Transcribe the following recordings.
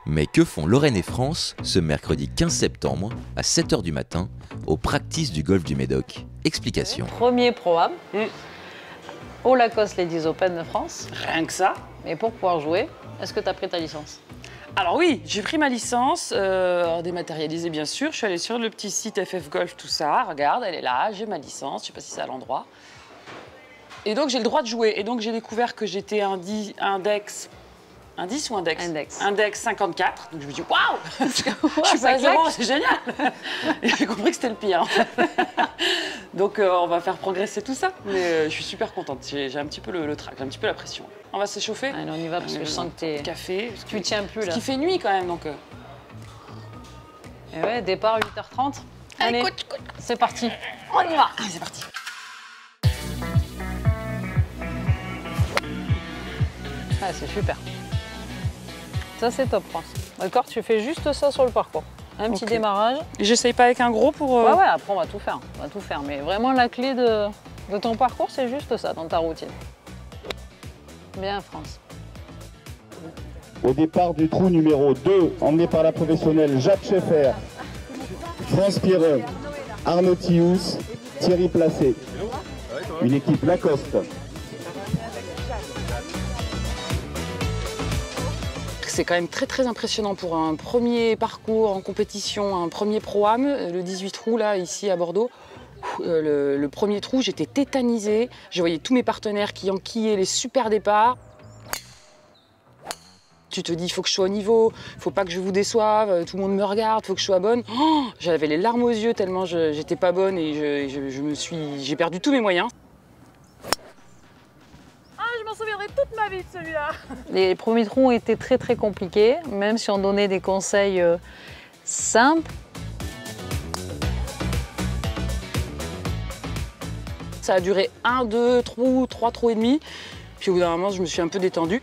Mais que font Lorraine et France ce mercredi 15 septembre à 7 h du matin aux practices du golf du Médoc? Explication. Premier Pro-Am au Lacoste Ladies Open de France. Rien que ça. Mais pour pouvoir jouer, est-ce que tu as pris ta licence? Alors oui, j'ai pris ma licence, dématérialisée bien sûr. Je suis allée sur le petit site FF Golf, tout ça. Regarde, elle est là, j'ai ma licence, je sais pas si c'est à l'endroit. Et donc j'ai le droit de jouer. Et donc j'ai découvert que j'étais index. Un 10 ou index? Index. Index 54. Donc je me dis waouh, je suis pas à zéro, c'est génial. Et j'ai compris que c'était le pire. Donc on va faire progresser tout ça. Mais je suis super contente. J'ai un petit peu le trac, j'ai un petit peu la pression. On va s'échauffer. Allez, on y va parce que je sens que t'es... Café. Tu tiens plus là. Parce qu'il fait nuit quand même donc. Et ouais, départ 8h30. Allez, c'est parti. On y va. Allez, c'est parti. Ah, c'est super. Ça, c'est top, France. D'accord, tu fais juste ça sur le parcours. Un petit démarrage. J'essaye pas avec un gros pour... Ouais, après, on va tout faire. On va tout faire. Mais vraiment, la clé de ton parcours, c'est juste ça, dans ta routine. Bien, France. Au départ du trou numéro 2, emmené par la professionnelle Jacques Schaeffer, France Piron, Arnaud Thious, Thierry Placé. Une équipe Lacoste. C'est quand même très impressionnant pour un premier parcours en compétition, un premier Pro-Am, le 18 trous là, ici à Bordeaux. Le premier trou, j'étais tétanisée. Je voyais tous mes partenaires qui enquillaient les super départs. Tu te dis, il faut que je sois au niveau, il ne faut pas que je vous déçoive, tout le monde me regarde, il faut que je sois bonne. Oh, j'avais les larmes aux yeux tellement j'étais pas bonne et j'ai perdu tous mes moyens. Je m'en souviendrai toute ma vie de celui-là. Les premiers trous ont été très compliqués, même si on donnait des conseils simples. Ça a duré 1, 2 trous, 3 trous et demi. Puis au bout d'un moment, je me suis un peu détendue.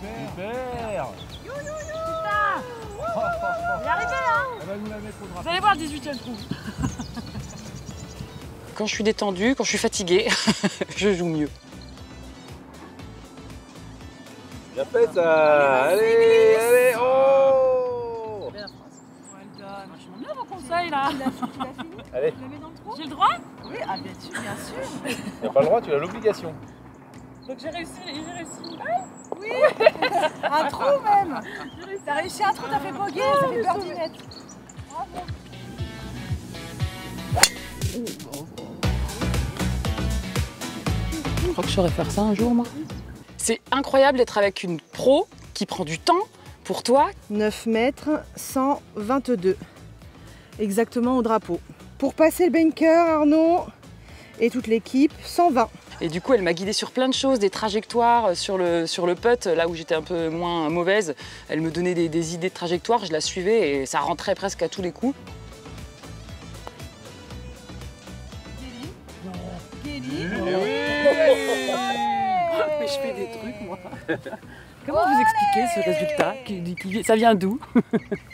Super. On est arrivé là. Vous allez voir le 18e trou. Quand je suis détendue, quand je suis fatiguée, je joue mieux. Bien fait ça. Allez, oh. Bien, France. Well done. Vachement bien vos conseils là. Allez. Tu la mets dans le trou? J'ai le droit? Oui, ah bien sûr, bien sûr. Tu n'as pas le droit, tu as l'obligation. Donc j'ai réussi. Oui. Un trou même. T'as réussi un trou, t'as fait bogey, ça fait birdinette. Bravo. Je crois que je saurais faire ça un jour, moi. C'est incroyable d'être avec une pro qui prend du temps pour toi. 9 mètres 122, exactement au drapeau. Pour passer le bunker, Arnaud et toute l'équipe, 120. Et du coup, elle m'a guidée sur plein de choses, des trajectoires sur le putt, là où j'étais un peu moins mauvaise. Elle me donnait des idées de trajectoire, je la suivais et ça rentrait presque à tous les coups. Mais je fais des trucs, moi. Comment vous expliquez ce résultat? Ça vient d'où?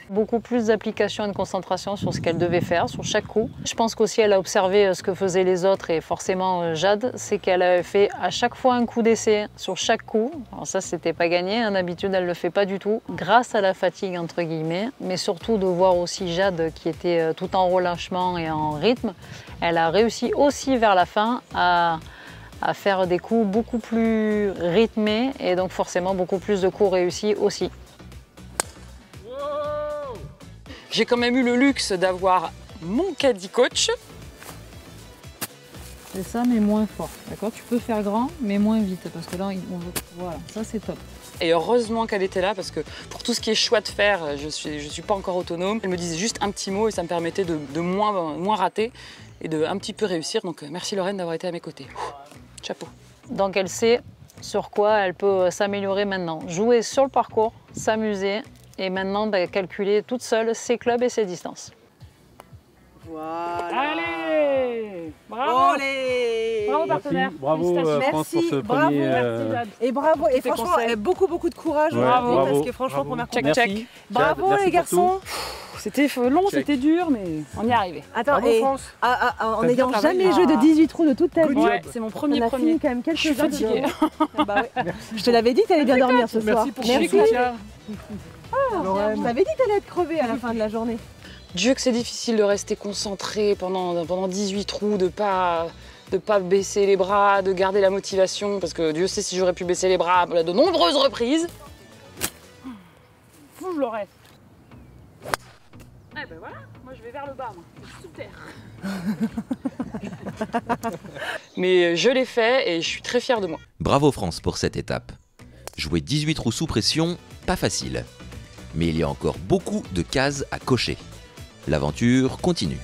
Beaucoup plus d'application et de concentration sur ce qu'elle devait faire, sur chaque coup. Je pense qu'aussi elle a observé ce que faisaient les autres et forcément Jade, c'est qu'elle avait fait à chaque fois un coup d'essai sur chaque coup. Alors ça, c'était pas gagné, d'habitude elle le fait pas du tout. Grâce à la fatigue entre guillemets, mais surtout de voir aussi Jade qui était tout en relâchement et en rythme, elle a réussi aussi vers la fin à faire des coups beaucoup plus rythmés et donc forcément beaucoup plus de coups réussis aussi. J'ai quand même eu le luxe d'avoir mon caddie coach. C'est ça, mais moins fort. D'accord? Tu peux faire grand, mais moins vite, parce que là, on veut... Voilà, ça c'est top. Et heureusement qu'elle était là, parce que pour tout ce qui est choix de faire, je suis pas encore autonome. Elle me disait juste un petit mot et ça me permettait de moins rater et de un petit peu réussir. Donc merci Lorraine d'avoir été à mes côtés. Chapeau. Donc elle sait sur quoi elle peut s'améliorer maintenant. Jouer sur le parcours, s'amuser et maintenant calculer toute seule ses clubs et ses distances. Voilà. Allez. Bravo. Olé. Bravo partenaire. Bravo France pour ce bravo, premier. Et bravo, et franchement, beaucoup de courage Ouais, aujourd'hui, bravo. parce que franchement, première Bravo. compétition. Check. Bravo Merci les pour garçons. C'était long, c'était dur, mais on y est arrivé. Attends, Bravo, et France. en T'as n'ayant bien jamais travaillé. joué de 18 trous de toute ta vie, Ouais, c'est mon on premier a fini quand même Je suis quelques-uns fatiguée. dedans. Bah ouais. Je te l'avais dit que t'allais bien dormir ce soir. Merci pour ton Merci. soutien. Je t'avais dit que t'allais être crevé à la fin de la journée. Dieu que c'est difficile de rester concentré pendant 18 trous, de pas baisser les bras, de garder la motivation, parce que Dieu sait si j'aurais pu baisser les bras à de nombreuses reprises. Fou, je l'aurais. Eh ben voilà, moi je vais vers le bas, moi. Super. Mais je l'ai fait et je suis très fière de moi. Bravo France pour cette étape. Jouer 18 trous sous pression, pas facile. Mais il y a encore beaucoup de cases à cocher. L'aventure continue.